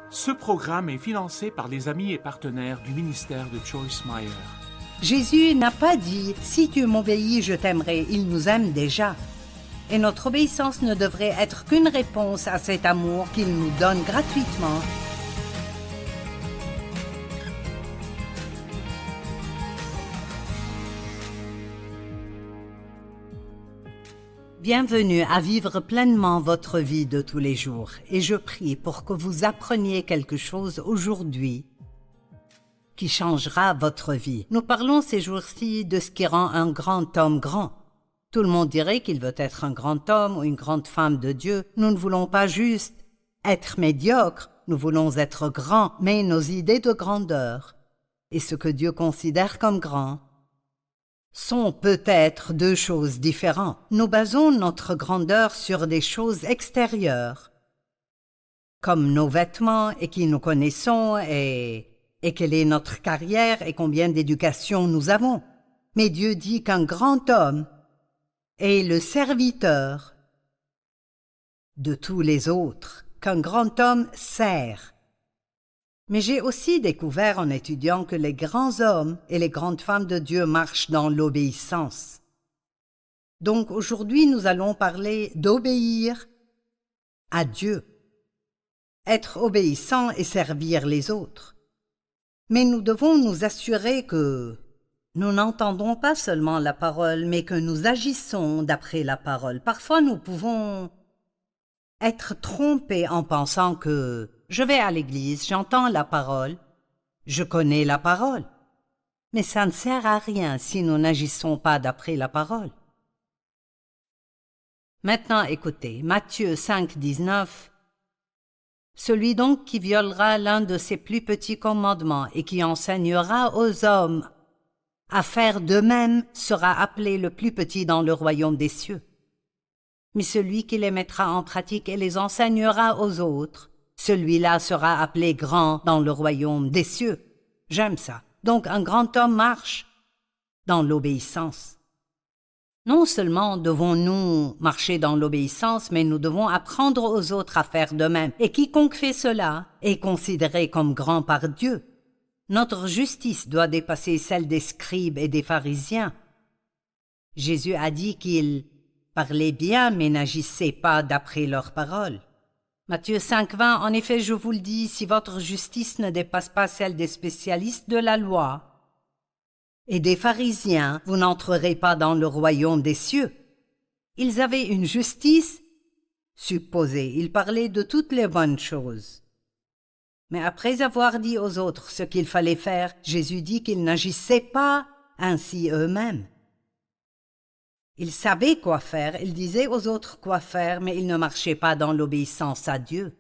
Ce programme est financé par les amis et partenaires du ministère de Joyce Meyer. Jésus n'a pas dit « Si tu m'obéis, je t'aimerai ». Il nous aime déjà. Et notre obéissance ne devrait être qu'une réponse à cet amour qu'il nous donne gratuitement. Bienvenue à vivre pleinement votre vie de tous les jours. Et je prie pour que vous appreniez quelque chose aujourd'hui qui changera votre vie. Nous parlons ces jours-ci de ce qui rend un grand homme grand. Tout le monde dirait qu'il veut être un grand homme ou une grande femme de Dieu. Nous ne voulons pas juste être médiocres, nous voulons être grands, mais nos idées de grandeur et ce que Dieu considère comme grand sont peut-être deux choses différentes. Nous basons notre grandeur sur des choses extérieures, comme nos vêtements et qui nous connaissons et quelle est notre carrière et combien d'éducation nous avons. Mais Dieu dit qu'un grand homme est le serviteur de tous les autres, qu'un grand homme sert. Mais j'ai aussi découvert en étudiant que les grands hommes et les grandes femmes de Dieu marchent dans l'obéissance. Donc aujourd'hui, nous allons parler d'obéir à Dieu, être obéissant et servir les autres. Mais nous devons nous assurer que nous n'entendons pas seulement la parole, mais que nous agissons d'après la parole. Parfois, nous pouvons être trompés en pensant que je vais à l'église, j'entends la parole, je connais la parole. Mais ça ne sert à rien si nous n'agissons pas d'après la parole. Maintenant, écoutez, Matthieu 5, 19. Celui donc qui violera l'un de ces plus petits commandements et qui enseignera aux hommes à faire de même sera appelé le plus petit dans le royaume des cieux. Mais celui qui les mettra en pratique et les enseignera aux autres, celui-là sera appelé grand dans le royaume des cieux. J'aime ça. Donc un grand homme marche dans l'obéissance. Non seulement devons-nous marcher dans l'obéissance, mais nous devons apprendre aux autres à faire de même. Et quiconque fait cela est considéré comme grand par Dieu. Notre justice doit dépasser celle des scribes et des pharisiens. Jésus a dit qu'ils parlaient bien, mais n'agissaient pas d'après leurs paroles. Matthieu 5, 20, en effet, je vous le dis, si votre justice ne dépasse pas celle des spécialistes de la loi et des pharisiens, vous n'entrerez pas dans le royaume des cieux. Ils avaient une justice supposée, ils parlaient de toutes les bonnes choses. Mais après avoir dit aux autres ce qu'il fallait faire, Jésus dit qu'ils n'agissaient pas ainsi eux-mêmes. Ils savaient quoi faire, ils disaient aux autres quoi faire, mais ils ne marchaient pas dans l'obéissance à Dieu.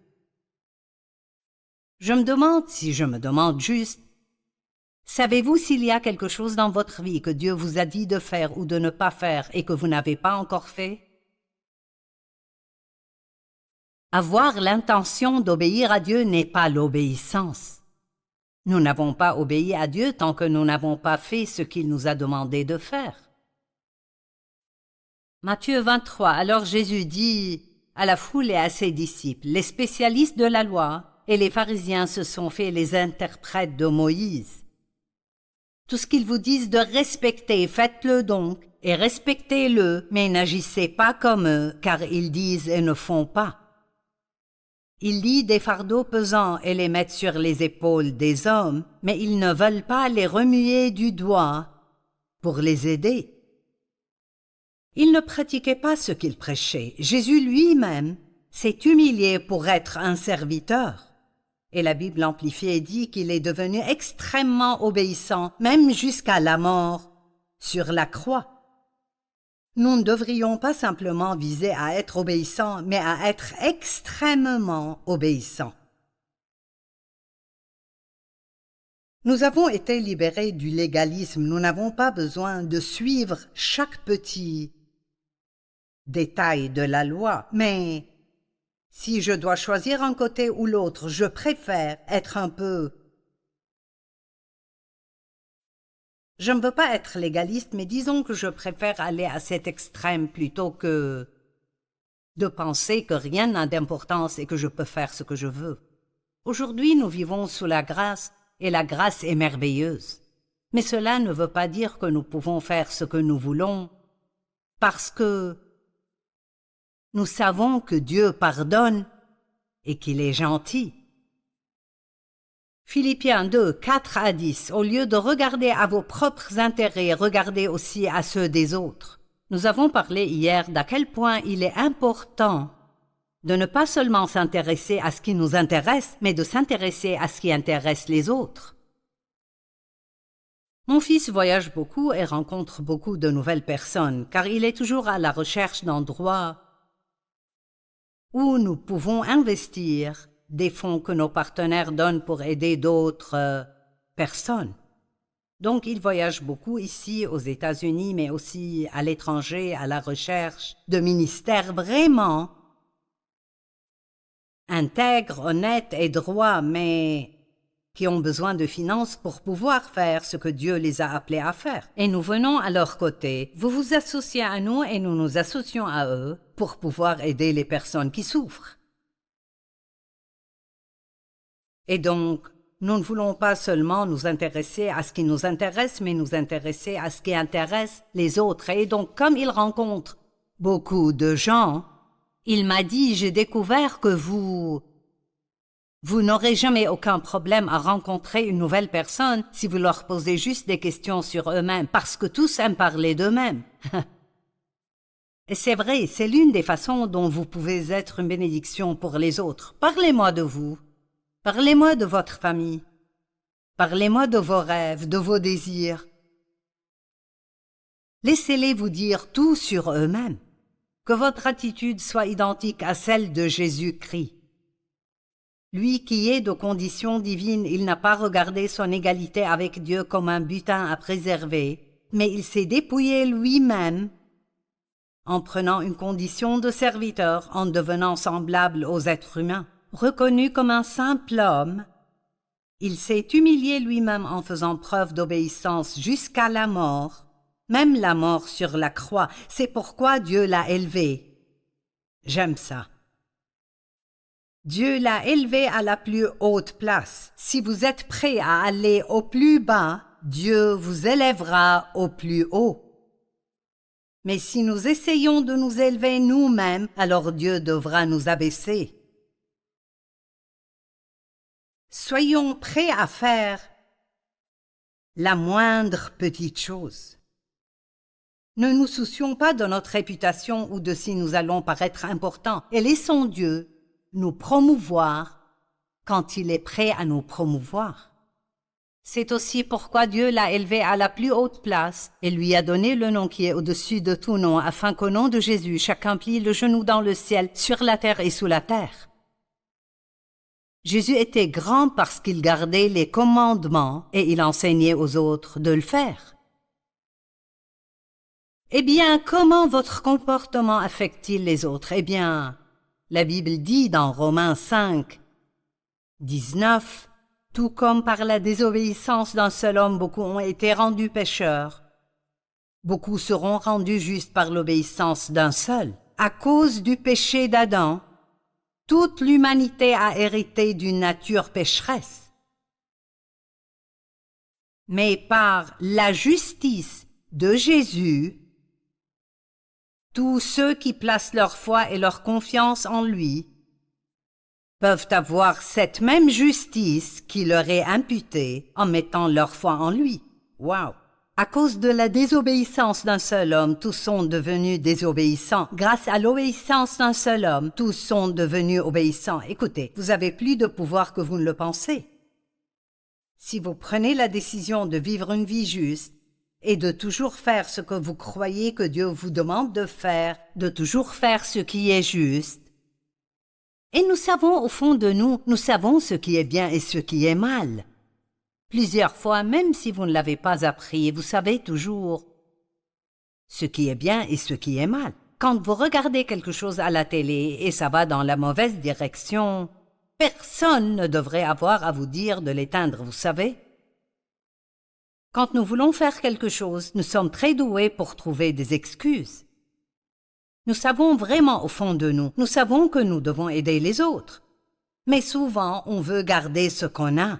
Je me demande, si je me demande juste, savez-vous s'il y a quelque chose dans votre vie que Dieu vous a dit de faire ou de ne pas faire et que vous n'avez pas encore fait? Avoir l'intention d'obéir à Dieu n'est pas l'obéissance. Nous n'avons pas obéi à Dieu tant que nous n'avons pas fait ce qu'il nous a demandé de faire. Matthieu 23, alors Jésus dit à la foule et à ses disciples, les spécialistes de la loi et les pharisiens se sont fait les interprètes de Moïse. Tout ce qu'ils vous disent de respecter, faites-le donc, et respectez-le, mais n'agissez pas comme eux, car ils disent et ne font pas. Ils lient des fardeaux pesants et les mettent sur les épaules des hommes, mais ils ne veulent pas les remuer du doigt pour les aider. Ils ne pratiquaient pas ce qu'ils prêchaient. Jésus lui-même s'est humilié pour être un serviteur. Et la Bible amplifiée dit qu'il est devenu extrêmement obéissant, même jusqu'à la mort sur la croix. Nous ne devrions pas simplement viser à être obéissants, mais à être extrêmement obéissants. Nous avons été libérés du légalisme. Nous n'avons pas besoin de suivre chaque petit détail de la loi, mais si je dois choisir un côté ou l'autre, je préfère être un peu... Je ne veux pas être légaliste, mais disons que je préfère aller à cet extrême plutôt que de penser que rien n'a d'importance et que je peux faire ce que je veux. Aujourd'hui, nous vivons sous la grâce, et la grâce est merveilleuse. Mais cela ne veut pas dire que nous pouvons faire ce que nous voulons, parce que nous savons que Dieu pardonne et qu'il est gentil. Philippiens 2, 4 à 10. Au lieu de regarder à vos propres intérêts, regardez aussi à ceux des autres. Nous avons parlé hier d'à quel point il est important de ne pas seulement s'intéresser à ce qui nous intéresse, mais de s'intéresser à ce qui intéresse les autres. Mon fils voyage beaucoup et rencontre beaucoup de nouvelles personnes, car il est toujours à la recherche d'endroits où nous pouvons investir des fonds que nos partenaires donnent pour aider d'autres personnes. Donc il voyage beaucoup ici aux États-Unis, mais aussi à l'étranger, à la recherche de ministères vraiment intègres, honnêtes et droits, mais qui ont besoin de finances pour pouvoir faire ce que Dieu les a appelés à faire. Et nous venons à leur côté. Vous vous associez à nous et nous nous associons à eux pour pouvoir aider les personnes qui souffrent. Et donc, nous ne voulons pas seulement nous intéresser à ce qui nous intéresse, mais nous intéresser à ce qui intéresse les autres. Et donc, comme il rencontre beaucoup de gens, il m'a dit, j'ai découvert que vous n'aurez jamais aucun problème à rencontrer une nouvelle personne si vous leur posez juste des questions sur eux-mêmes, parce que tous aiment parler d'eux-mêmes. Et c'est vrai, c'est l'une des façons dont vous pouvez être une bénédiction pour les autres. Parlez-moi de vous. Parlez-moi de votre famille. Parlez-moi de vos rêves, de vos désirs. Laissez-les vous dire tout sur eux-mêmes. Que votre attitude soit identique à celle de Jésus-Christ. Lui qui est de condition divine, il n'a pas regardé son égalité avec Dieu comme un butin à préserver, mais il s'est dépouillé lui-même en prenant une condition de serviteur, en devenant semblable aux êtres humains. Reconnu comme un simple homme, il s'est humilié lui-même en faisant preuve d'obéissance jusqu'à la mort, même la mort sur la croix. C'est pourquoi Dieu l'a élevé. J'aime ça. Dieu l'a élevé à la plus haute place. Si vous êtes prêt à aller au plus bas, Dieu vous élèvera au plus haut. Mais si nous essayons de nous élever nous-mêmes, alors Dieu devra nous abaisser. Soyons prêts à faire la moindre petite chose. Ne nous soucions pas de notre réputation ou de si nous allons paraître importants, et laissons Dieu nous promouvoir quand il est prêt à nous promouvoir. C'est aussi pourquoi Dieu l'a élevé à la plus haute place et lui a donné le nom qui est au-dessus de tout nom, afin qu'au nom de Jésus, chacun plie le genou dans le ciel, sur la terre et sous la terre. Jésus était grand parce qu'il gardait les commandements et il enseignait aux autres de le faire. Eh bien, comment votre comportement affecte-t-il les autres? Eh bien, la Bible dit dans Romains 5, 19, « Tout comme par la désobéissance d'un seul homme, beaucoup ont été rendus pécheurs. Beaucoup seront rendus justes par l'obéissance d'un seul. À cause du péché d'Adam, toute l'humanité a hérité d'une nature pécheresse. Mais par la justice de Jésus, tous ceux qui placent leur foi et leur confiance en lui peuvent avoir cette même justice qui leur est imputée en mettant leur foi en lui. Wow! À cause de la désobéissance d'un seul homme, tous sont devenus désobéissants. Grâce à l'obéissance d'un seul homme, tous sont devenus obéissants. Écoutez, vous avez plus de pouvoir que vous ne le pensez. Si vous prenez la décision de vivre une vie juste et de toujours faire ce que vous croyez que Dieu vous demande de faire, de toujours faire ce qui est juste, et nous savons au fond de nous, nous savons ce qui est bien et ce qui est mal. Plusieurs fois, même si vous ne l'avez pas appris, vous savez toujours ce qui est bien et ce qui est mal. Quand vous regardez quelque chose à la télé et ça va dans la mauvaise direction, personne ne devrait avoir à vous dire de l'éteindre, vous savez. Quand nous voulons faire quelque chose, nous sommes très doués pour trouver des excuses. Nous savons vraiment au fond de nous, nous savons que nous devons aider les autres. Mais souvent, on veut garder ce qu'on a.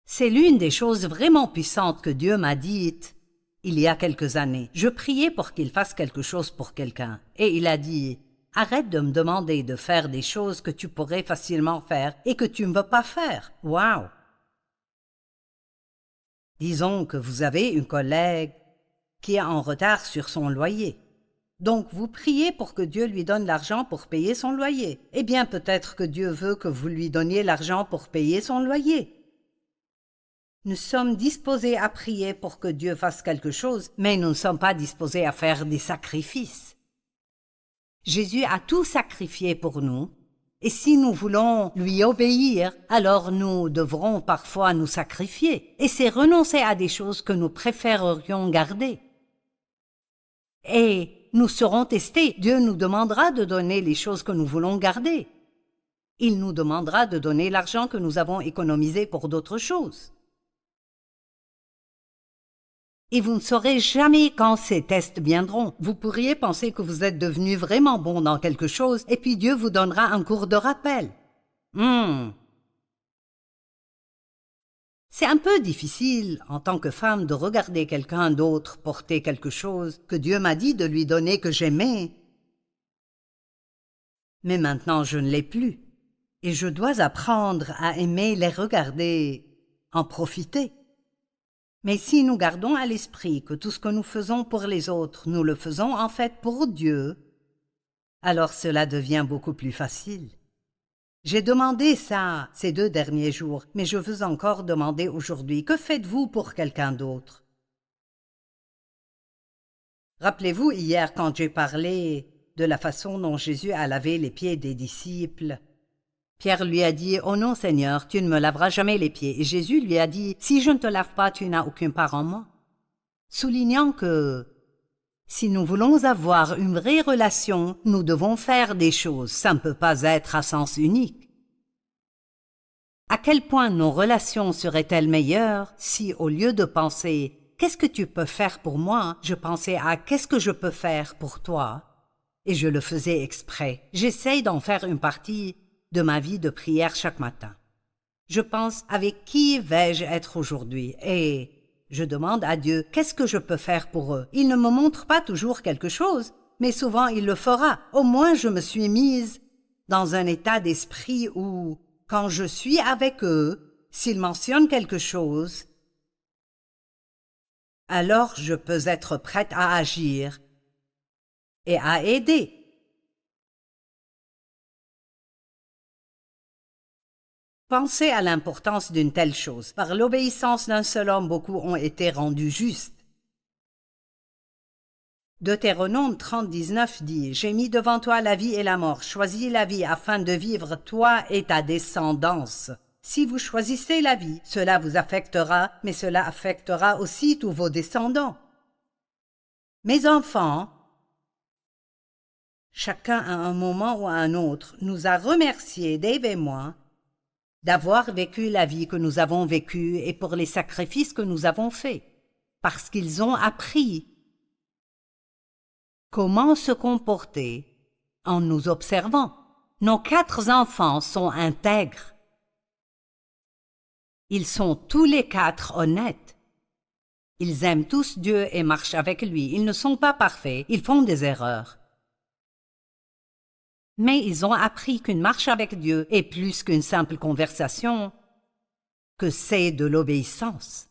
C'est l'une des choses vraiment puissantes que Dieu m'a dites il y a quelques années. Je priais pour qu'il fasse quelque chose pour quelqu'un, et il a dit « Arrête de me demander de faire des choses que tu pourrais facilement faire et que tu ne veux pas faire. » Wow! Disons que vous avez une collègue qui est en retard sur son loyer. Donc vous priez pour que Dieu lui donne l'argent pour payer son loyer. Eh bien peut-être que Dieu veut que vous lui donniez l'argent pour payer son loyer. Nous sommes disposés à prier pour que Dieu fasse quelque chose, mais nous ne sommes pas disposés à faire des sacrifices. Jésus a tout sacrifié pour nous, et si nous voulons lui obéir, alors nous devrons parfois nous sacrifier, et c'est renoncer à des choses que nous préférerions garder. Et nous serons testés. Dieu nous demandera de donner les choses que nous voulons garder. Il nous demandera de donner l'argent que nous avons économisé pour d'autres choses. Et vous ne saurez jamais quand ces tests viendront. Vous pourriez penser que vous êtes devenu vraiment bon dans quelque chose, et puis Dieu vous donnera un cours de rappel. C'est un peu difficile, en tant que femme, de regarder quelqu'un d'autre porter quelque chose que Dieu m'a dit de lui donner que j'aimais. Mais maintenant, je ne l'ai plus, et je dois apprendre à aimer les regarder, en profiter. Mais si nous gardons à l'esprit que tout ce que nous faisons pour les autres, nous le faisons en fait pour Dieu, alors cela devient beaucoup plus facile. J'ai demandé ça ces 2 derniers jours, mais je veux encore demander aujourd'hui, que faites-vous pour quelqu'un d'autre? Rappelez-vous hier quand j'ai parlé de la façon dont Jésus a lavé les pieds des disciples. Pierre lui a dit « Oh non, Seigneur, tu ne me laveras jamais les pieds. » Et Jésus lui a dit « Si je ne te lave pas, tu n'as aucune part en moi. » Soulignant que si nous voulons avoir une vraie relation, nous devons faire des choses. Ça ne peut pas être à sens unique. À quel point nos relations seraient-elles meilleures si, au lieu de penser « Qu'est-ce que tu peux faire pour moi ?» je pensais à « Qu'est-ce que je peux faire pour toi ?» Et je le faisais exprès. J'essaye d'en faire une partie de ma vie de prière chaque matin. Je pense avec qui vais-je être aujourd'hui et je demande à Dieu qu'est-ce que je peux faire pour eux. Il ne me montre pas toujours quelque chose, mais souvent il le fera. Au moins je me suis mise dans un état d'esprit où, quand je suis avec eux, s'ils mentionnent quelque chose, alors je peux être prête à agir et à aider. Pensez à l'importance d'une telle chose. Par l'obéissance d'un seul homme, beaucoup ont été rendus justes. Deutéronome 30:19 dit « J'ai mis devant toi la vie et la mort. Choisis la vie afin de vivre toi et ta descendance. Si vous choisissez la vie, cela vous affectera, mais cela affectera aussi tous vos descendants. Mes enfants, chacun à un moment ou à un autre, nous a remerciés, Dave et moi, d'avoir vécu la vie que nous avons vécue et pour les sacrifices que nous avons faits, parce qu'ils ont appris comment se comporter en nous observant. Nos 4 enfants sont intègres. Ils sont tous les 4 honnêtes. Ils aiment tous Dieu et marchent avec lui. Ils ne sont pas parfaits, ils font des erreurs. Mais ils ont appris qu'une marche avec Dieu est plus qu'une simple conversation, que c'est de l'obéissance.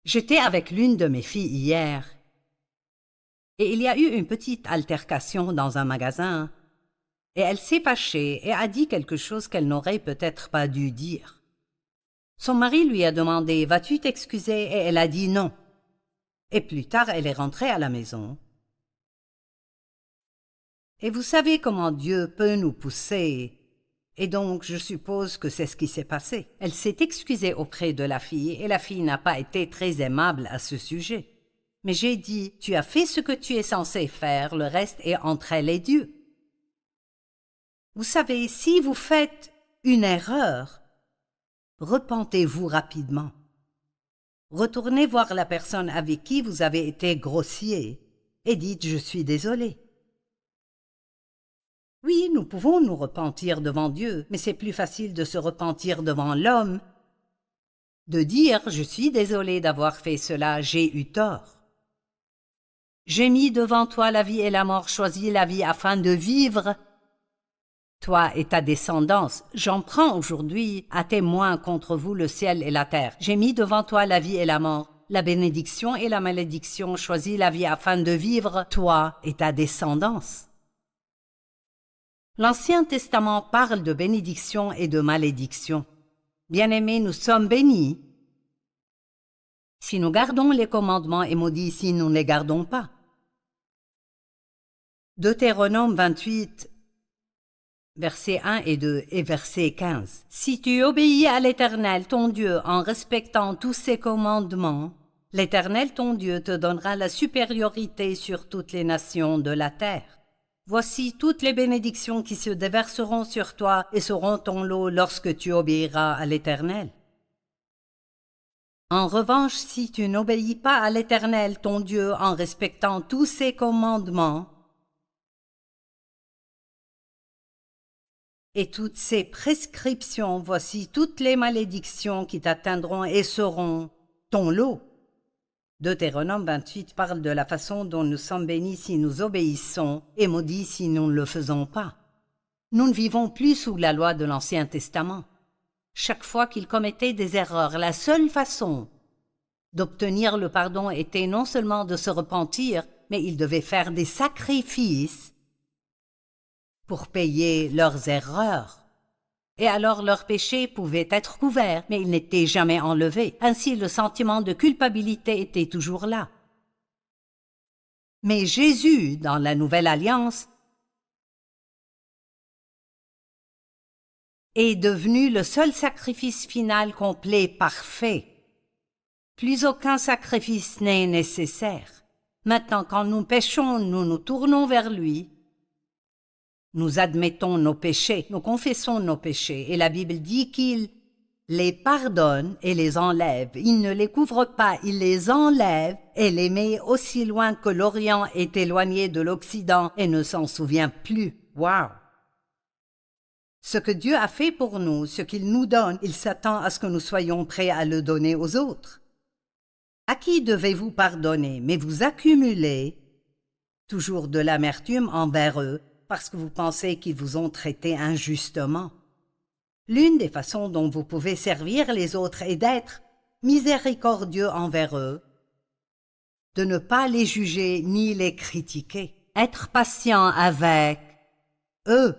J'étais avec l'une de mes filles hier, et il y a eu une petite altercation dans un magasin, et elle s'est fâchée et a dit quelque chose qu'elle n'aurait peut-être pas dû dire. Son mari lui a demandé « Vas-tu t'excuser ?» et elle a dit non. Et plus tard, elle est rentrée à la maison. Et vous savez comment Dieu peut nous pousser. Et donc, je suppose que c'est ce qui s'est passé. Elle s'est excusée auprès de la fille et la fille n'a pas été très aimable à ce sujet. Mais j'ai dit, tu as fait ce que tu es censé faire, le reste est entre elle et Dieu. Vous savez, si vous faites une erreur, repentez-vous rapidement. Retournez voir la personne avec qui vous avez été grossier et dites, je suis désolé. Oui, nous pouvons nous repentir devant Dieu, mais c'est plus facile de se repentir devant l'homme, de dire « Je suis désolé d'avoir fait cela, j'ai eu tort ». J'ai mis devant toi la vie et la mort, choisis la vie afin de vivre. Toi et ta descendance, j'en prends aujourd'hui à témoin contre vous le ciel et la terre. J'ai mis devant toi la vie et la mort, la bénédiction et la malédiction, choisis la vie afin de vivre, toi et ta descendance. L'Ancien Testament parle de bénédiction et de malédiction. Bien-aimés, nous sommes bénis si nous gardons les commandements et maudits si nous ne les gardons pas. Deutéronome 28, versets 1 et 2 et verset 15. Si tu obéis à l'Éternel ton Dieu en respectant tous ses commandements, l'Éternel ton Dieu te donnera la supériorité sur toutes les nations de la terre. Voici toutes les bénédictions qui se déverseront sur toi et seront ton lot lorsque tu obéiras à l'Éternel. En revanche, si tu n'obéis pas à l'Éternel ton Dieu en respectant tous ses commandements et toutes ses prescriptions, voici toutes les malédictions qui t'atteindront et seront ton lot. Deutéronome 28 parle de la façon dont nous sommes bénis si nous obéissons et maudits si nous ne le faisons pas. Nous ne vivons plus sous la loi de l'Ancien Testament. Chaque fois qu'ils commettaient des erreurs, la seule façon d'obtenir le pardon était non seulement de se repentir, mais ils devaient faire des sacrifices pour payer leurs erreurs. Et alors leurs péchés pouvaient être couverts, mais ils n'étaient jamais enlevés. Ainsi le sentiment de culpabilité était toujours là. Mais Jésus, dans la Nouvelle Alliance, est devenu le seul sacrifice final complet, parfait. Plus aucun sacrifice n'est nécessaire. Maintenant, quand nous péchons, nous nous tournons vers lui. Nous admettons nos péchés, nous confessons nos péchés, et la Bible dit qu'il les pardonne et les enlève. Il ne les couvre pas, il les enlève et les met aussi loin que l'Orient est éloigné de l'Occident et ne s'en souvient plus. Wow! Ce que Dieu a fait pour nous, ce qu'il nous donne, il s'attend à ce que nous soyons prêts à le donner aux autres. À qui devez-vous pardonner, mais vous accumulez toujours de l'amertume envers eux parce que vous pensez qu'ils vous ont traité injustement. L'une des façons dont vous pouvez servir les autres est d'être miséricordieux envers eux, de ne pas les juger ni les critiquer, être patient avec eux.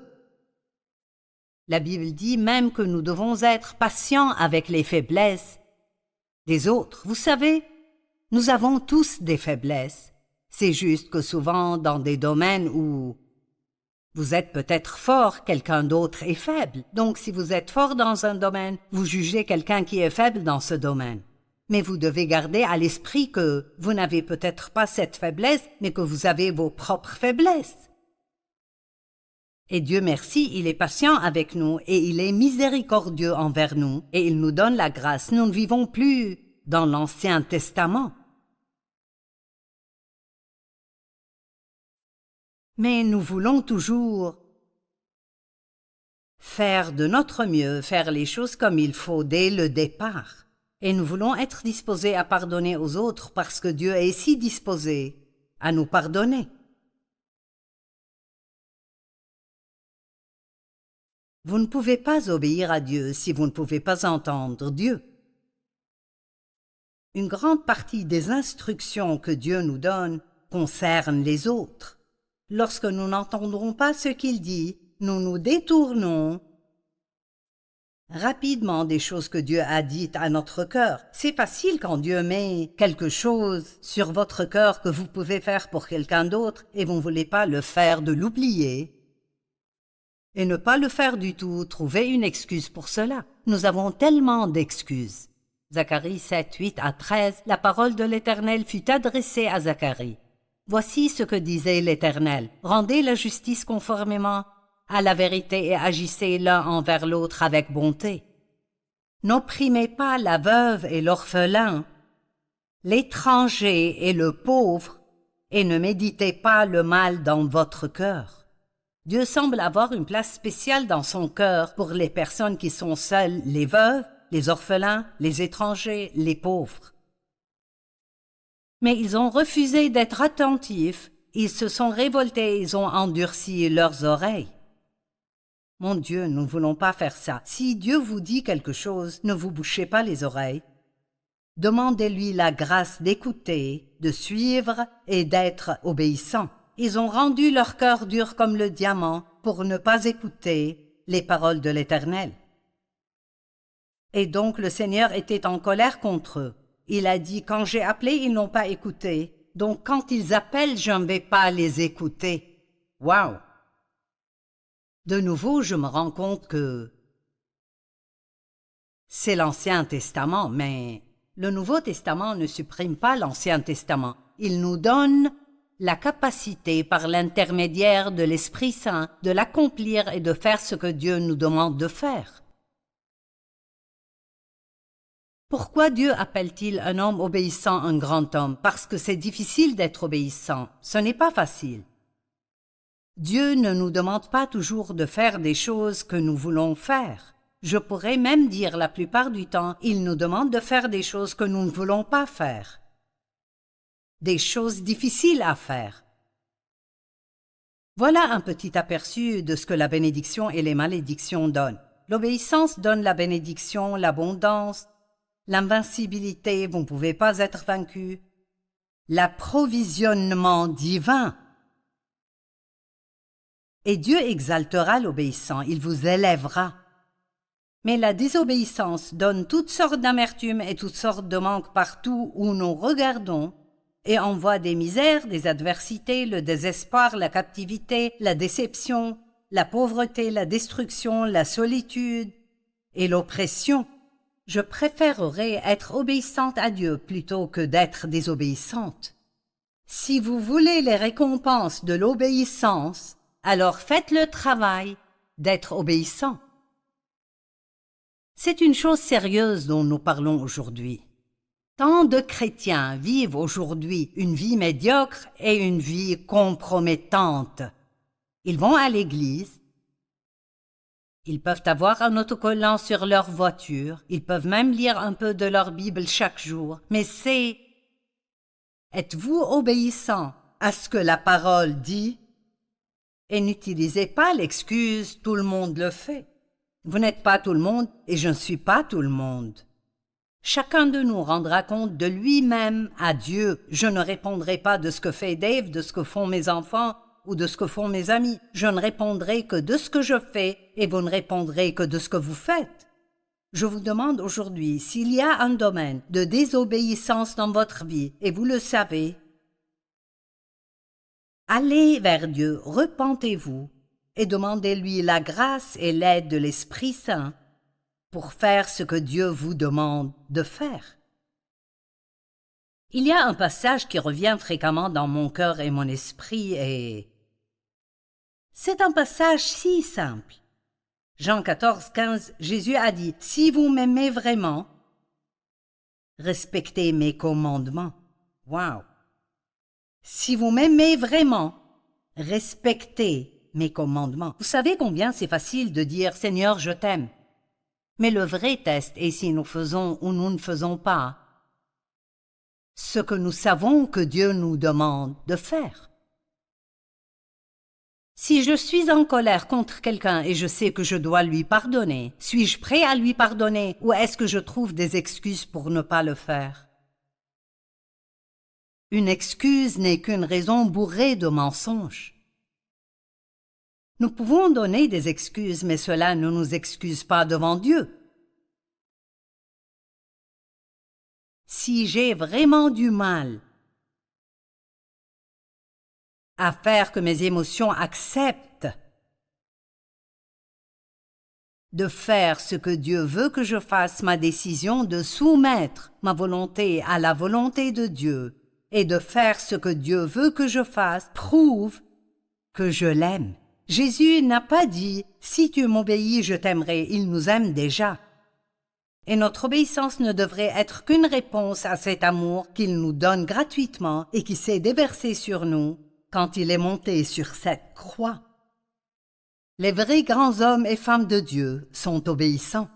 La Bible dit même que nous devons être patients avec les faiblesses des autres. Vous savez, nous avons tous des faiblesses. C'est juste que souvent, dans des domaines où vous êtes peut-être fort, quelqu'un d'autre est faible. Donc, si vous êtes fort dans un domaine, vous jugez quelqu'un qui est faible dans ce domaine. Mais vous devez garder à l'esprit que vous n'avez peut-être pas cette faiblesse, mais que vous avez vos propres faiblesses. Et Dieu merci, il est patient avec nous et il est miséricordieux envers nous et il nous donne la grâce. Nous ne vivons plus dans l'Ancien Testament. Mais nous voulons toujours faire de notre mieux, faire les choses comme il faut dès le départ. Et nous voulons être disposés à pardonner aux autres parce que Dieu est si disposé à nous pardonner. Vous ne pouvez pas obéir à Dieu si vous ne pouvez pas entendre Dieu. Une grande partie des instructions que Dieu nous donne concerne les autres. Lorsque nous n'entendrons pas ce qu'il dit, nous nous détournons rapidement des choses que Dieu a dites à notre cœur. C'est facile quand Dieu met quelque chose sur votre cœur que vous pouvez faire pour quelqu'un d'autre et vous ne voulez pas le faire, de l'oublier. Et ne pas le faire du tout, trouver une excuse pour cela. Nous avons tellement d'excuses. Zacharie 7, 8 à 13, la parole de l'Éternel fut adressée à Zacharie. Voici ce que disait l'Éternel. Rendez la justice conformément à la vérité et agissez l'un envers l'autre avec bonté. N'opprimez pas la veuve et l'orphelin, l'étranger et le pauvre, et ne méditez pas le mal dans votre cœur. Dieu semble avoir une place spéciale dans son cœur pour les personnes qui sont seules, les veuves, les orphelins, les étrangers, les pauvres. Mais ils ont refusé d'être attentifs, ils se sont révoltés, ils ont endurci leurs oreilles. Mon Dieu, nous ne voulons pas faire ça. Si Dieu vous dit quelque chose, ne vous bouchez pas les oreilles. Demandez-lui la grâce d'écouter, de suivre et d'être obéissant. Ils ont rendu leur cœur dur comme le diamant pour ne pas écouter les paroles de l'Éternel. Et donc le Seigneur était en colère contre eux. Il a dit, quand j'ai appelé, ils n'ont pas écouté. Donc quand ils appellent, je ne vais pas les écouter. Waouh! De nouveau, je me rends compte que c'est l'Ancien Testament, mais le Nouveau Testament ne supprime pas l'Ancien Testament. Il nous donne la capacité, par l'intermédiaire de l'Esprit Saint, de l'accomplir et de faire ce que Dieu nous demande de faire. Pourquoi Dieu appelle-t-il un homme obéissant un grand homme? Parce que c'est difficile d'être obéissant. Ce n'est pas facile. Dieu ne nous demande pas toujours de faire des choses que nous voulons faire. Je pourrais même dire la plupart du temps, il nous demande de faire des choses que nous ne voulons pas faire. Des choses difficiles à faire. Voilà un petit aperçu de ce que la bénédiction et les malédictions donnent. L'obéissance donne la bénédiction, l'abondance, l'invincibilité, vous ne pouvez pas être vaincu, l'approvisionnement divin. Et Dieu exaltera l'obéissant, il vous élèvera. Mais la désobéissance donne toutes sortes d'amertume et toutes sortes de manques partout où nous regardons et envoie des misères, des adversités, le désespoir, la captivité, la déception, la pauvreté, la destruction, la solitude et l'oppression. Je préférerais être obéissante à Dieu plutôt que d'être désobéissante. Si vous voulez les récompenses de l'obéissance, alors faites le travail d'être obéissant. C'est une chose sérieuse dont nous parlons aujourd'hui. Tant de chrétiens vivent aujourd'hui une vie médiocre et une vie compromettante. Ils vont à l'église, ils peuvent avoir un autocollant sur leur voiture, ils peuvent même lire un peu de leur Bible chaque jour, mais c'est « Êtes-vous obéissant à ce que la parole dit ?» Et n'utilisez pas l'excuse « tout le monde le fait ». Vous n'êtes pas tout le monde et je ne suis pas tout le monde. Chacun de nous rendra compte de lui-même à Dieu. Je ne répondrai pas de ce que fait Dave, de ce que font mes enfants ou de ce que font mes amis. Je ne répondrai que de ce que je fais et vous ne répondrez que de ce que vous faites. Je vous demande aujourd'hui s'il y a un domaine de désobéissance dans votre vie et vous le savez. Allez vers Dieu, repentez-vous et demandez-lui la grâce et l'aide de l'Esprit Saint pour faire ce que Dieu vous demande de faire. Il y a un passage qui revient fréquemment dans mon cœur et mon esprit et c'est un passage si simple. Jean 14, 15, Jésus a dit « Si vous m'aimez vraiment, respectez mes commandements. » Wow! Si vous m'aimez vraiment, respectez mes commandements. Vous savez combien c'est facile de dire « Seigneur, je t'aime ». Mais le vrai test est si nous faisons ou nous ne faisons pas ce que nous savons que Dieu nous demande de faire. Si je suis en colère contre quelqu'un et je sais que je dois lui pardonner, suis-je prêt à lui pardonner ou est-ce que je trouve des excuses pour ne pas le faire? Une excuse n'est qu'une raison bourrée de mensonges. Nous pouvons donner des excuses, mais cela ne nous excuse pas devant Dieu. Si j'ai vraiment du mal à faire que mes émotions acceptent de faire ce que Dieu veut que je fasse, ma décision de soumettre ma volonté à la volonté de Dieu et de faire ce que Dieu veut que je fasse, prouve que je l'aime. Jésus n'a pas dit « Si tu m'obéis, je t'aimerai ». Il nous aime déjà. Et notre obéissance ne devrait être qu'une réponse à cet amour qu'il nous donne gratuitement et qui s'est déversé sur nous quand il est monté sur cette croix. Les vrais grands hommes et femmes de Dieu sont obéissants.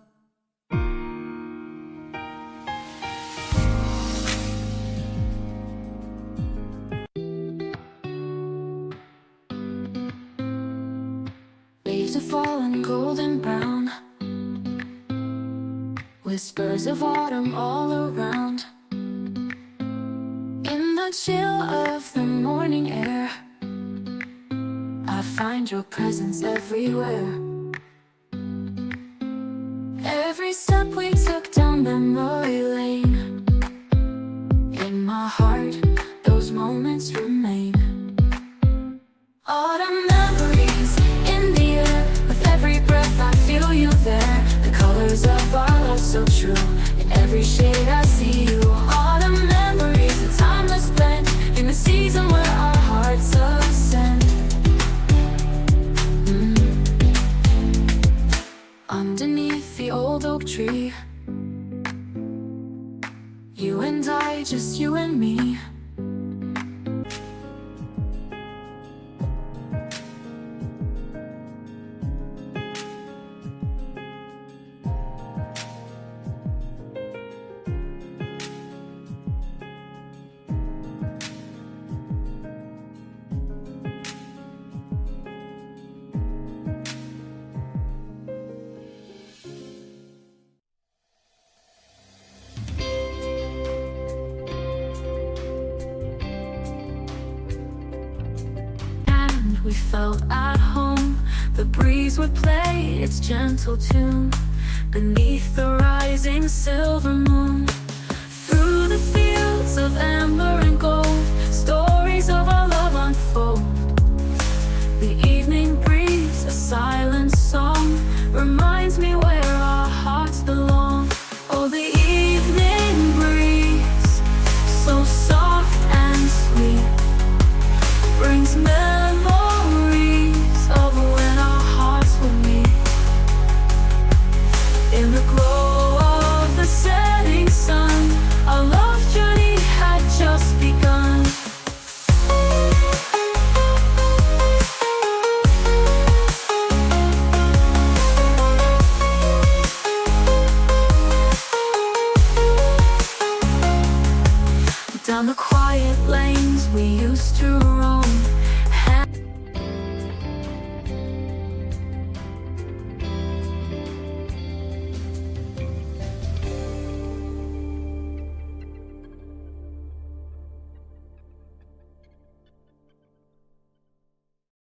Leaves are fallen golden brown, whispers of autumn all around. In the chill of the morning air, I find your presence everywhere. Every step we took down memory lane, in my heart, those moments remain. Autumn memories in the air, with every breath I feel you there. The colors of our love so true, in every shade I see you. Autumn memories, a timeless blend, in the season where our hearts ascend. Underneath the old oak tree, you and I, just you and me. We felt at home, the breeze would play its gentle tune beneath the rising silver moon. Through the fields of amber and gold, stories of our love unfold. The evening breeze, a silent